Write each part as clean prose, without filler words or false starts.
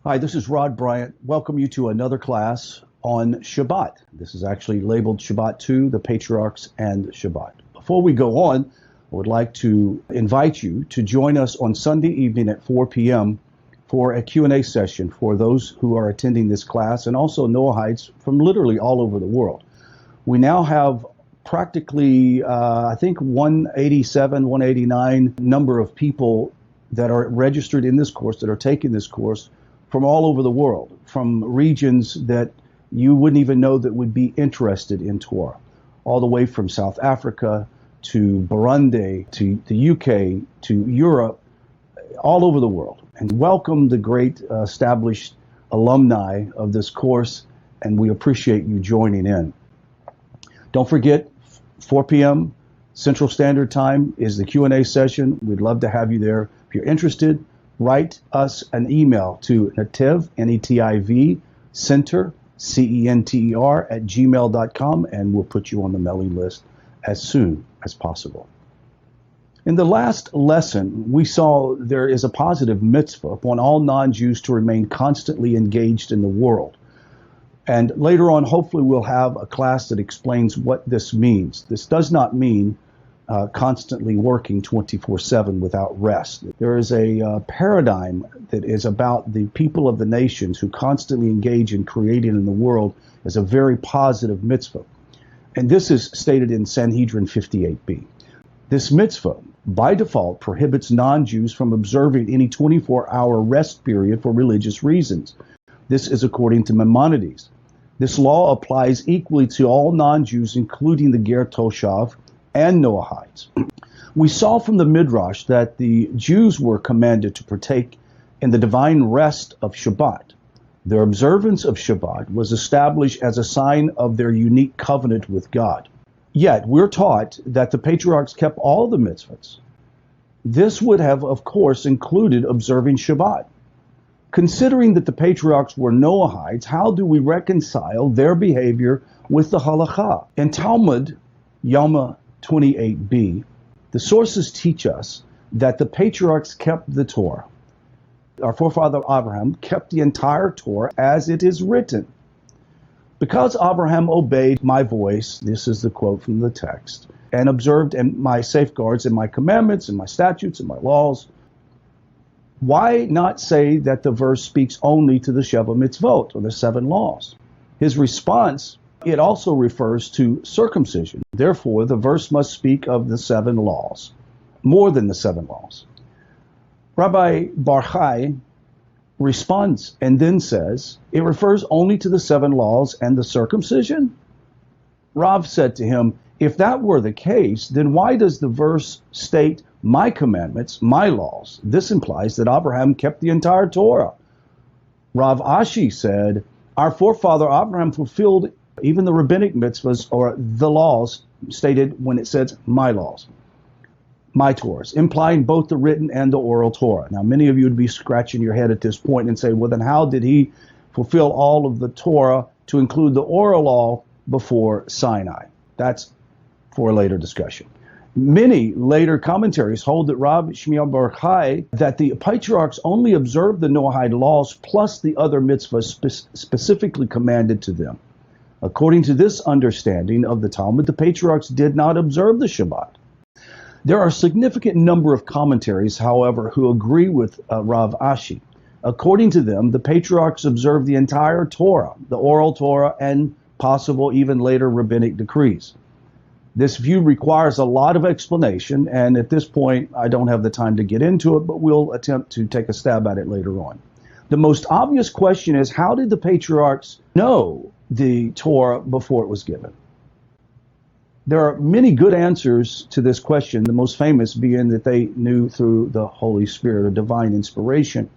Hi, this is Rod Bryant. Welcome you to another class on Shabbat. This is actually labeled Shabbat 2, the Patriarchs and Shabbat. Before we go on, I would like to invite you to join us on Sunday evening at 4 p.m. for a Q&A session for those who are attending this class and also Noahites from literally all over the world. We now have practically, I think 187, 189 number of people that are registered in this course, that are taking this course from all over the world, from regions that you wouldn't even know that would be interested in Torah, all the way from South Africa to Burundi, to the UK, to Europe, all over the world. And welcome the great established alumni of this course, and we appreciate you joining in. Don't forget, 4 p.m. Central Standard Time is the Q&A session. We'd love to have you there. If you're interested, write us an email to Netiv, N-E-T-I-V, Center, C-E-N-T-E-R, @gmail.com, and we'll put you on the mailing list as soon as possible. In the last lesson, we saw there is a positive mitzvah upon all non-Jews to remain constantly engaged in the world. And later on, hopefully, we'll have a class that explains what this means. This does not mean constantly working 24/7 without rest. There is a paradigm that is about the people of the nations who constantly engage in creating in the world as a very positive mitzvah. And this is stated in Sanhedrin 58b. This mitzvah, by default, prohibits non-Jews from observing any 24-hour rest period for religious reasons. This is according to Maimonides. This law applies equally to all non-Jews, including the Ger Toshav and Noahites. We saw from the Midrash that the Jews were commanded to partake in the divine rest of Shabbat. Their observance of Shabbat was established as a sign of their unique covenant with God. Yet, we're taught that the patriarchs kept all the mitzvahs. This would have, of course, included observing Shabbat. Considering that the patriarchs were Noahites, how do we reconcile their behavior with the halakha? In Talmud, Yoma 28b, the sources teach us that the patriarchs kept the Torah. Our forefather Abraham kept the entire Torah as it is written. Because Abraham obeyed my voice, this is the quote from the text, and observed my safeguards and my commandments and my statutes and my laws, why not say that the verse speaks only to the Sheva Mitzvot, or the 7 laws? His response, it also refers to circumcision. Therefore, the verse must speak of the 7 laws, more than the 7 laws. Rabbi Bar Chai responds and then says, it refers only to the 7 laws and the circumcision? Rav said to him, if that were the case, then why does the verse state my commandments, my laws? This implies that Abraham kept the entire Torah. Rav Ashi said, our forefather Abraham fulfilled even the rabbinic mitzvahs, or the laws stated when it says my laws, my Torahs, implying both the written and the oral Torah. Now, many of you would be scratching your head at this point and say, well, then how did he fulfill all of the Torah to include the oral law before Sinai? That's for a later discussion. Many later commentaries hold that Rav Shmuel Bar Chai, that the patriarchs only observed the Noahide laws plus the other mitzvahs specifically commanded to them. According to this understanding of the Talmud, the patriarchs did not observe the Shabbat. There are a significant number of commentaries, however, who agree with Rav Ashi. According to them, the patriarchs observed the entire Torah, the oral Torah, and possible even later rabbinic decrees. This view requires a lot of explanation, and at this point, I don't have the time to get into it, but we'll attempt to take a stab at it later on. The most obvious question is, how did the patriarchs know the Torah before it was given? There are many good answers to this question, the most famous being that they knew through the Holy Spirit, or divine inspiration,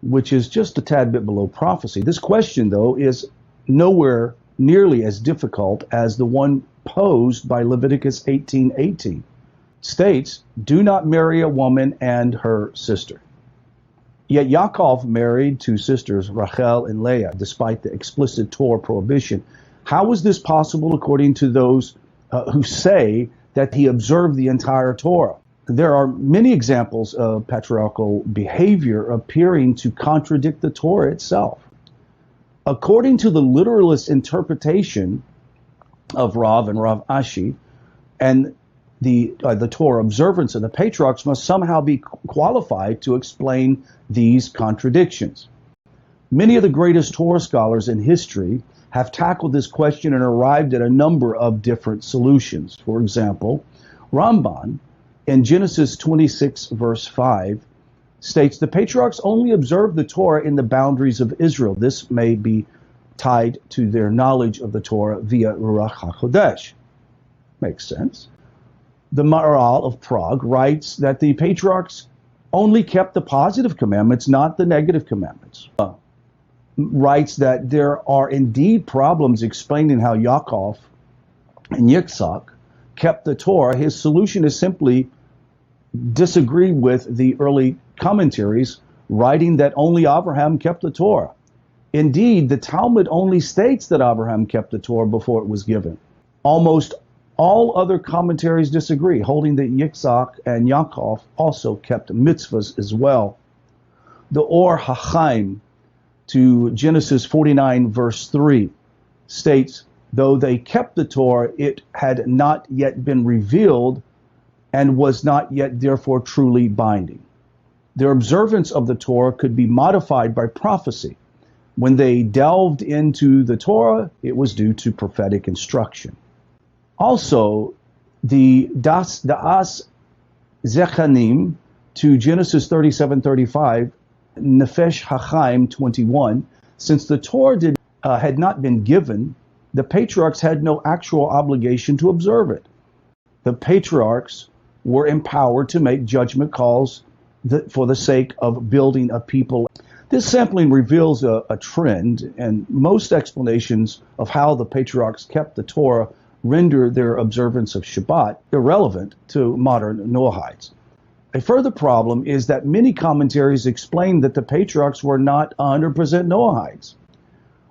which is just a tad bit below prophecy. This question, though, is nowhere nearly as difficult as the one posed by Leviticus 18:18. States, do not marry a woman and her sister. Yet Yaakov married 2 sisters, Rachel and Leah, despite the explicit Torah prohibition. How is this possible according to those who say that he observed the entire Torah? There are many examples of patriarchal behavior appearing to contradict the Torah itself. According to the literalist interpretation of Rav and Rav Ashi, and the Torah observance of the patriarchs must somehow be qualified to explain these contradictions. Many of the greatest Torah scholars in history have tackled this question and arrived at a number of different solutions. For example, Ramban, in Genesis 26, verse 5, states the patriarchs only observed the Torah in the boundaries of Israel. This may be tied to their knowledge of the Torah via Ruach HaKodesh. Makes sense. The Maharal of Prague writes that the patriarchs only kept the positive commandments, not the negative commandments. Writes that there are indeed problems explaining how Yaakov and Yitzhak kept the Torah. His solution is simply disagree with the early commentaries, writing that only Abraham kept the Torah. Indeed, the Talmud only states that Abraham kept the Torah before it was given. Almost all other commentaries disagree, holding that Yitzhak and Yaakov also kept mitzvahs as well. The Or HaChaim to Genesis 49, verse 3, states, though they kept the Torah, it had not yet been revealed and was not yet therefore truly binding. Their observance of the Torah could be modified by prophecy. When they delved into the Torah, it was due to prophetic instruction. Also, the Da'as Zechanim to Genesis 37:35, Nefesh HaChaim 21, since the Torah had not been given, the patriarchs had no actual obligation to observe it. The patriarchs were empowered to make judgment calls for the sake of building a people. This sampling reveals a trend, and most explanations of how the patriarchs kept the Torah render their observance of Shabbat irrelevant to modern Noahites. A further problem is that many commentaries explain that the patriarchs were not 100% Noahites.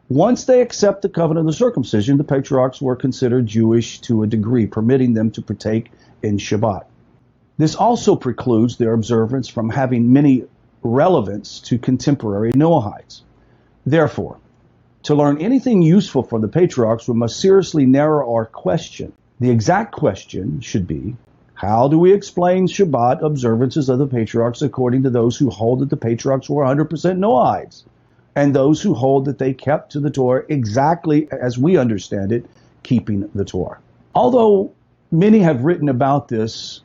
Once they accept the covenant of the circumcision, the patriarchs were considered Jewish to a degree, permitting them to partake in Shabbat. This also precludes their observance from having many relevance to contemporary Noahites. Therefore, to learn anything useful from the patriarchs, we must seriously narrow our question. The exact question should be, how do we explain Shabbat observances of the patriarchs according to those who hold that the patriarchs were 100% Noahites, and those who hold that they kept to the Torah exactly as we understand it, keeping the Torah? Although many have written about this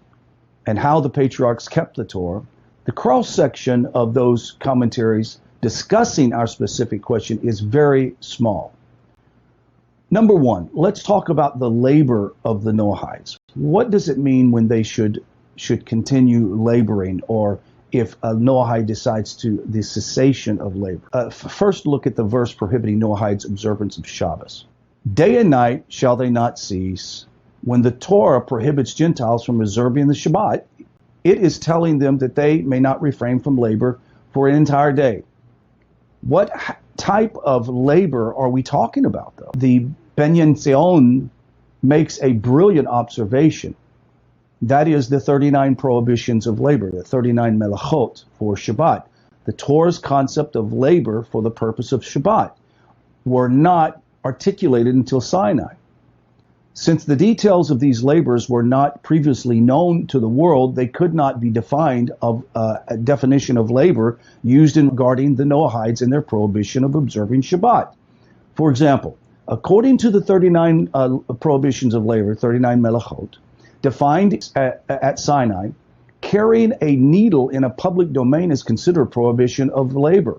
and how the patriarchs kept the Torah, the cross-section of those commentaries discussing our specific question is very small. Number one, let's talk about the labor of the Noahites. What does it mean when they should continue laboring, or if a Noahide decides to the cessation of labor? First, look at the verse prohibiting Noahites' observance of Shabbos. Day and night shall they not cease. When the Torah prohibits Gentiles from observing the Shabbat, it is telling them that they may not refrain from labor for an entire day. What type of labor are we talking about, though? The Benyon Seon makes a brilliant observation. That is the 39 prohibitions of labor, the 39 melachot for Shabbat. The Torah's concept of labor for the purpose of Shabbat were not articulated until Sinai. Since the details of these labors were not previously known to the world, they could not be defined of a definition of labor used in regarding the Noahides and their prohibition of observing Shabbat. For example, according to the 39 prohibitions of labor, 39 melachot, defined at Sinai, carrying a needle in a public domain is considered a prohibition of labor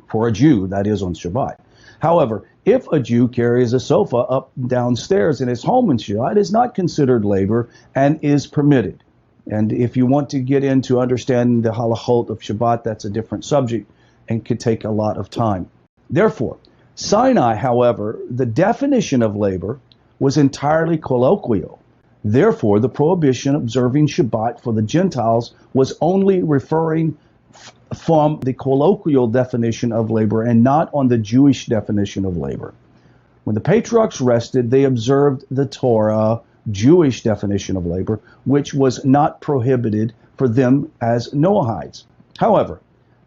for a Jew, that is on Shabbat. However, if a Jew carries a sofa up and downstairs in his home in Shabbat, it is not considered labor and is permitted. And if you want to get into understanding the halachot of Shabbat, that's a different subject and could take a lot of time. Therefore, Sinai, however, the definition of labor was entirely colloquial. Therefore, the prohibition observing Shabbat for the Gentiles was only referring from the colloquial definition of labor and not on the Jewish definition of labor. When the patriarchs rested, they observed the Torah Jewish definition of labor, which was not prohibited for them as Noahides. However,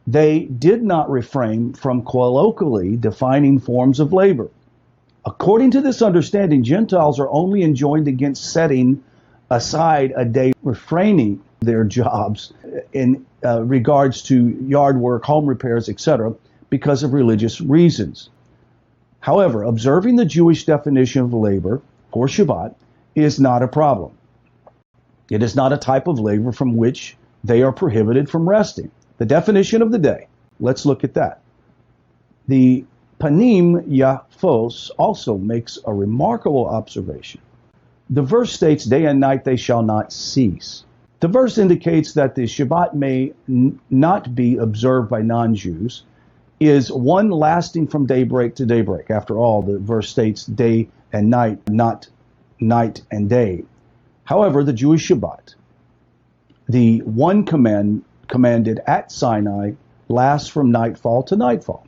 they did not refrain from colloquially defining forms of labor. According to this understanding, Gentiles are only enjoined against setting aside a day, refraining their jobs in regards to yard work, home repairs, etc., because of religious reasons. However, observing the Jewish definition of labor for Shabbat is not a problem. It is not a type of labor from which they are prohibited from resting. The definition of the day, let's look at that. The Panim Yafos also makes a remarkable observation. The verse states, day and night they shall not cease. The verse indicates that the Shabbat may not be observed by non-Jews, is one lasting from daybreak to daybreak. After all, the verse states day and night, not night and day. However, the Jewish Shabbat, the one commanded at Sinai, lasts from nightfall to nightfall.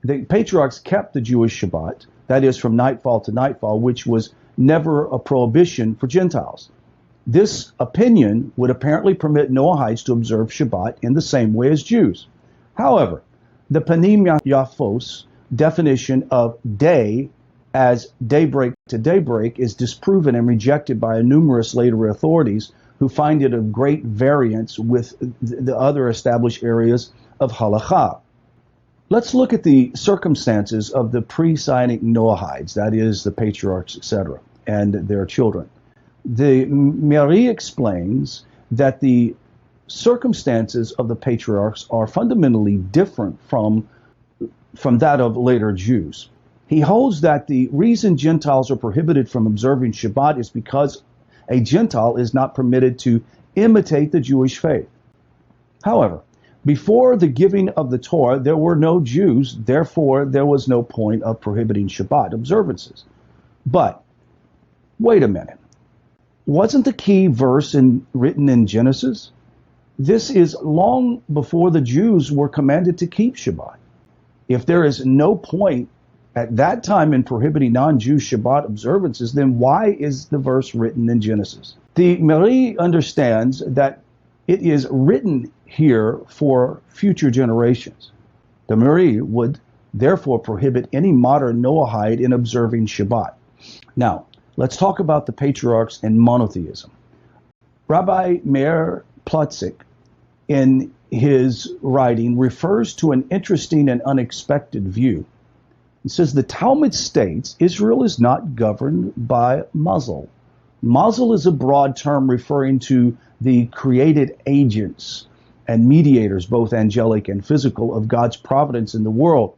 The patriarchs kept the Jewish Shabbat, that is from nightfall to nightfall, which was never a prohibition for Gentiles. This opinion would apparently permit Noahides to observe Shabbat in the same way as Jews. However, the Panim Yafos definition of day as daybreak to daybreak is disproven and rejected by numerous later authorities who find it of great variance with the other established areas of halakha. Let's look at the circumstances of the pre-Sinaitic Noahides, that is, the patriarchs, etc., and their children. The Mari explains that the circumstances of the patriarchs are fundamentally different from that of later Jews. He holds that the reason Gentiles are prohibited from observing Shabbat is because a Gentile is not permitted to imitate the Jewish faith. However, before the giving of the Torah, there were no Jews, therefore there was no point of prohibiting Shabbat observances. But, wait a minute. Wasn't the key verse written in Genesis? This is long before the Jews were commanded to keep Shabbat. If there is no point at that time in prohibiting non-Jew Shabbat observances, then why is the verse written in Genesis? The Mari understands that it is written here for future generations. The Mari would therefore prohibit any modern Noahide in observing Shabbat. Now, let's talk about the patriarchs and monotheism. Rabbi Meir Plotzik, in his writing, refers to an interesting and unexpected view. He says the Talmud states Israel is not governed by Mazel. Mazel is a broad term referring to the created agents and mediators, both angelic and physical, of God's providence in the world.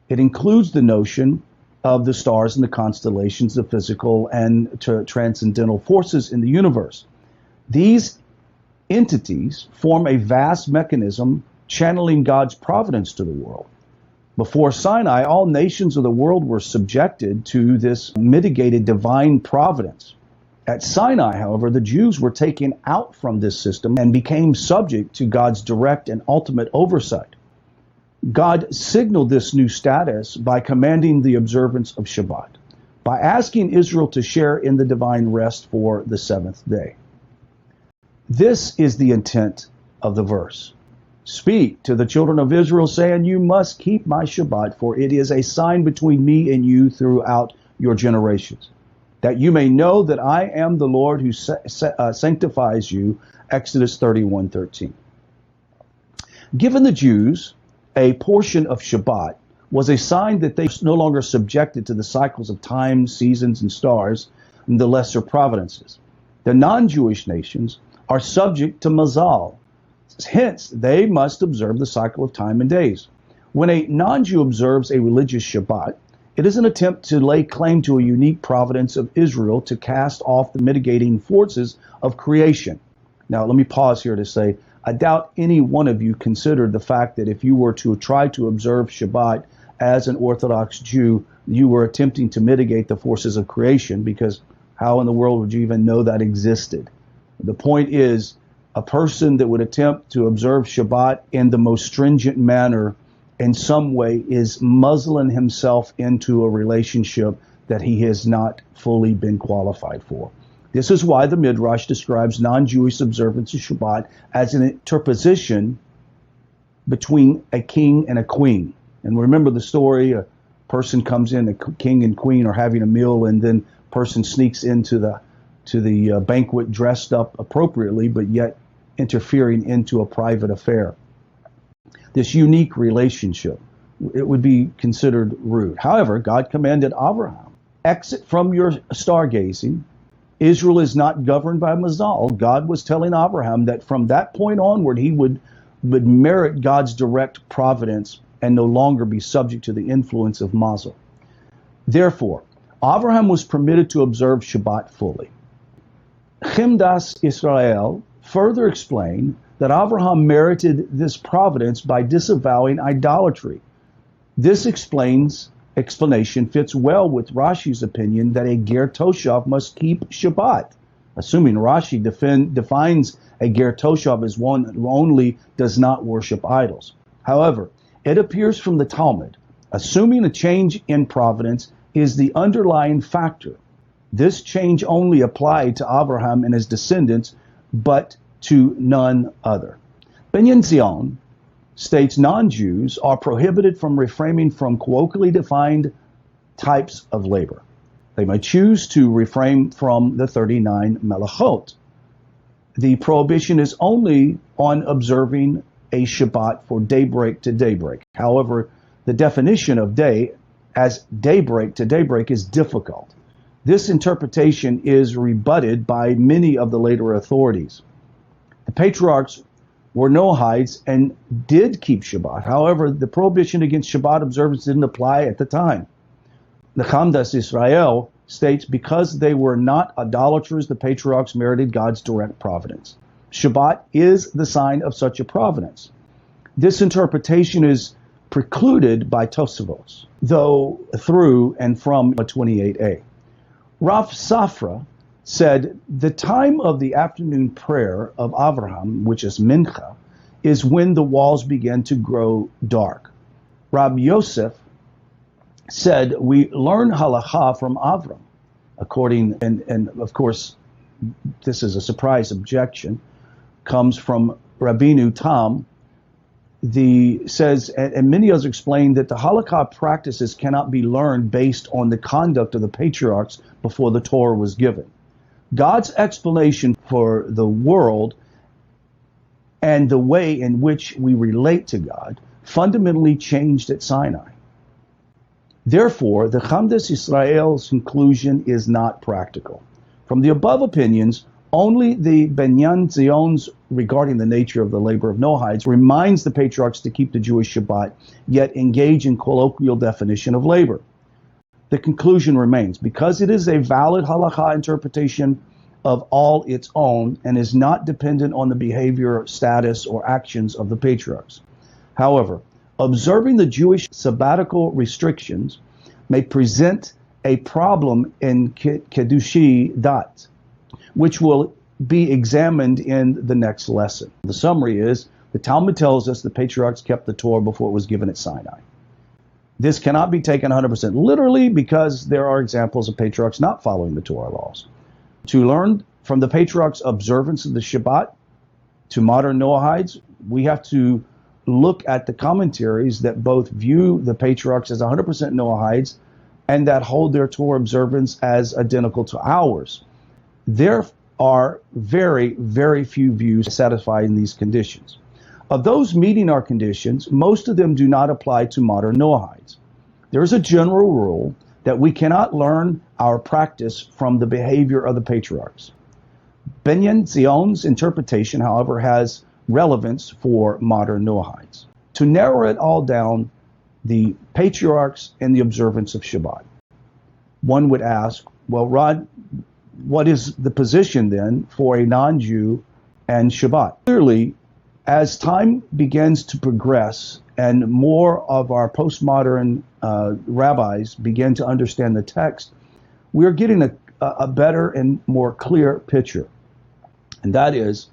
It includes the notion of the stars and the constellations, the physical and transcendental forces in the universe. These entities form a vast mechanism channeling God's providence to the world. Before Sinai, all nations of the world were subjected to this mitigated divine providence. At Sinai, however, the Jews were taken out from this system and became subject to God's direct and ultimate oversight. God signaled this new status by commanding the observance of Shabbat, by asking Israel to share in the divine rest for the seventh day. This is the intent of the verse. Speak to the children of Israel, saying, you must keep my Shabbat, for it is a sign between me and you throughout your generations, that you may know that I am the Lord who sanctifies you. Exodus 31:13. Given the Jews, a portion of Shabbat was a sign that they were no longer subjected to the cycles of time, seasons, and stars, and the lesser providences. The non-Jewish nations are subject to Mazal. Hence, they must observe the cycle of time and days. When a non-Jew observes a religious Shabbat, it is an attempt to lay claim to a unique providence of Israel to cast off the mitigating forces of creation. Now, let me pause here to say, I doubt any one of you considered the fact that if you were to try to observe Shabbat as an Orthodox Jew, you were attempting to mitigate the forces of creation, because how in the world would you even know that existed? The point is, a person that would attempt to observe Shabbat in the most stringent manner in some way is muzzling himself into a relationship that he has not fully been qualified for. This is why the Midrash describes non-Jewish observance of Shabbat as an interposition between a king and a queen. And remember the story, a person comes in, a king and queen are having a meal, and then person sneaks into the banquet dressed up appropriately, but yet interfering into a private affair. This unique relationship, it would be considered rude. However, God commanded Abraham, exit from your stargazing. Israel is not governed by Mazal. God was telling Abraham that from that point onward, he would merit God's direct providence and no longer be subject to the influence of Mazal. Therefore, Abraham was permitted to observe Shabbat fully. Chimdas Israel further explained that Abraham merited this providence by disavowing idolatry. This explanation fits well with Rashi's opinion that a Ger Toshav must keep Shabbat, assuming Rashi defines a Ger Toshav as one who only does not worship idols. However, it appears from the Talmud, assuming a change in providence is the underlying factor. This change only applied to Abraham and his descendants, but to none other. Binyan Zion states non-Jews are prohibited from refraining from colloquially defined types of labor. They may choose to refrain from the 39 melachot. The prohibition is only on observing a Shabbat for daybreak to daybreak. However, the definition of day as daybreak to daybreak is difficult. This interpretation is rebutted by many of the later authorities. The patriarchs were Noahides and did keep Shabbat. However, the prohibition against Shabbat observance didn't apply at the time. The Chamdas Israel states because they were not idolaters, the patriarchs merited God's direct providence. Shabbat is the sign of such a providence. This interpretation is precluded by Tosafos, though through and from 28a. Rav Safra said the time of the afternoon prayer of Avraham, which is Mincha, is when the walls begin to grow dark. Rabbi Yosef said we learn halacha from Avram, and of course this is a surprise objection, comes from Rabbeinu Tam. Says, and many others explain that the halakha practices cannot be learned based on the conduct of the patriarchs before the Torah was given. God's explanation for the world and the way in which we relate to God fundamentally changed at Sinai. Therefore, the Chamdas Israel's conclusion is not practical. From the above opinions, only the Binyan Zion's regarding the nature of the labor of Noahides reminds the patriarchs to keep the Jewish Shabbat, yet engage in colloquial definition of labor. The conclusion remains, because it is a valid halakha interpretation of all its own and is not dependent on the behavior, status, or actions of the patriarchs. However, observing the Jewish sabbatical restrictions may present a problem in Kedushi Dat, which will be examined in the next lesson. The summary is, the Talmud tells us the patriarchs kept the Torah before it was given at Sinai. This cannot be taken 100% literally because there are examples of patriarchs not following the Torah laws. To learn from the patriarchs' observance of the Shabbat to modern Noahides, we have to look at the commentaries that both view the patriarchs as 100% Noahides and that hold their Torah observance as identical to ours. There are very, very few views satisfying these conditions. Of those meeting our conditions, most of them do not apply to modern Noahides. There is a general rule that we cannot learn our practice from the behavior of the patriarchs. Binyan Zion's interpretation, however, has relevance for modern Noahides. To narrow it all down, the patriarchs and the observance of Shabbat. One would ask, well, Rod, what is the position then for a non-Jew and Shabbat? Clearly, as time begins to progress and more of our postmodern rabbis begin to understand the text, we're getting a better and more clear picture. And that is,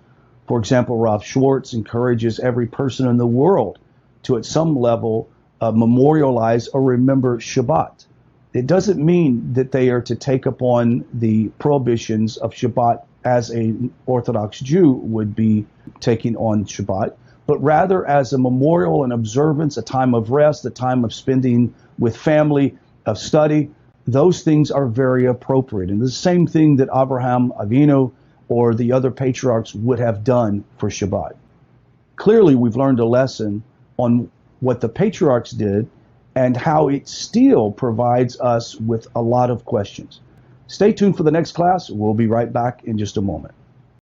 for example, Rav Schwartz encourages every person in the world to, at some level, memorialize or remember Shabbat. It doesn't mean that they are to take upon the prohibitions of Shabbat as an Orthodox Jew would be taking on Shabbat, but rather as a memorial and observance, a time of rest, a time of spending with family, of study. Those things are very appropriate. And the same thing that Abraham Avinu or the other patriarchs would have done for Shabbat. Clearly, we've learned a lesson on what the patriarchs did and how it still provides us with a lot of questions. Stay tuned for the next class. We'll be right back in just a moment.